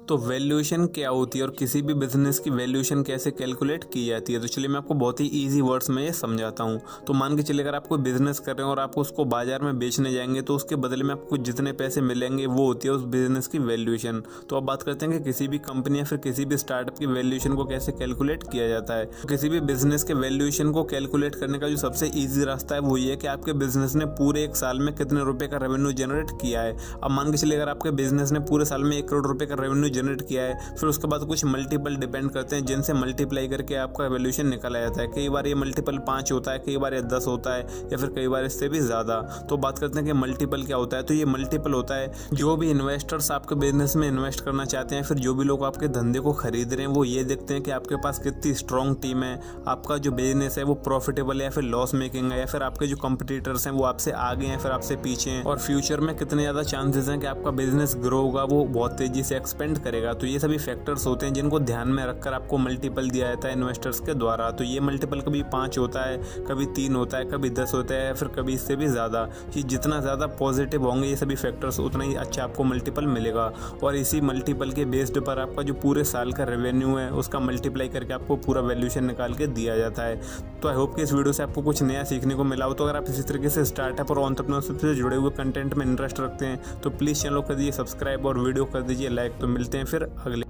तो वैल्यूएशन क्या होती है और किसी भी बिजनेस की वैल्यूएशन कैसे कैलकुलेट की जाती है। तो चलिए मैं आपको बहुत ही इजी वर्ड्स में ये समझाता हूँ। तो मान के चलिए अगर आप कोई बिजनेस कर रहे हैं और आप उसको बाजार में बेचने जाएंगे तो उसके बदले में आपको जितने पैसे मिलेंगे वो होती है उस बिजनेस की वैल्यूएशन। तो अब बात करते हैं कि किसी भी कंपनी या फिर किसी भी स्टार्टअप की वैल्यूएशन को कैसे कैलकुलेट किया जाता है। तो किसी भी बिजनेस के वैल्यूएशन को कैलकुलेट करने का जो सबसे ईजी रास्ता है वो ये है कि आपके बिजनेस ने पूरे एक साल में कितने रुपए का रेवेन्यू जनरेट किया है। अब मान के चलिए अगर आपके बिजनेस ने पूरे साल में 1 करोड़ रुपए का रेवेन्यू जनरेट किया है, फिर उसके बाद कुछ मल्टीपल डिपेंड करते हैं जिनसे मल्टीप्लाई करके आपका वैल्यूएशन निकला जाता है। कई बार ये मल्टीपल 5 होता है, कई बार ये 10 होता है या फिर कई बार इससे भी ज़्यादा। तो बात करते हैं कि मल्टीपल क्या होता है। तो ये मल्टीपल होता है जो भी इन्वेस्टर्स आपके बिजनेस में इन्वेस्ट करना चाहते हैं, फिर जो भी लोग आपके धंधे को खरीद रहे हैं वो ये देखते हैं कि आपके पास कितनी स्ट्रॉन्ग टीम है, आपका जो बिजनेस है वो प्रॉफिटेबल है या फिर लॉस मेकिंग है, या फिर आपके जो कंपटीटर्स हैं वो आपसे आगे हैं फिर आपसे पीछे हैं, और फ्यूचर में कितने ज़्यादा चांसेस हैं कि आपका बिजनेस ग्रो होगा, वो बहुत तेजी से एक्सपेंड करेगा। तो ये सभी फैक्टर्स होते हैं जिनको ध्यान में रखकर आपको मल्टीपल दिया जाता है इन्वेस्टर्स के द्वारा। तो ये मल्टीपल कभी 5 होता है, कभी 3 होता है, कभी 10 होता है, फिर कभी इससे भी ज़्यादा। ये जितना ज़्यादा पॉजिटिव होंगे ये सभी फैक्टर्स उतना ही अच्छा आपको मल्टीपल मिलेगा, और इसी मल्टीपल के बेस्ड पर आपका जो पूरे साल का रेवेन्यू है उसका मल्टीप्लाई करके आपको पूरा वैल्यूएशन निकाल के दिया जाता है। तो आई होप कि इस वीडियो से आपको कुछ नया सीखने को मिला हो। तो अगर आप इसी तरीके से स्टार्टअप और एंटरप्रेन्योरशिप से जुड़े हुए कंटेंट में इंटरेस्ट रखते हैं तो प्लीज़ चैनल को कर दीजिए सब्सक्राइब और वीडियो कर दीजिए लाइक। तो मिलते हैं फिर अगले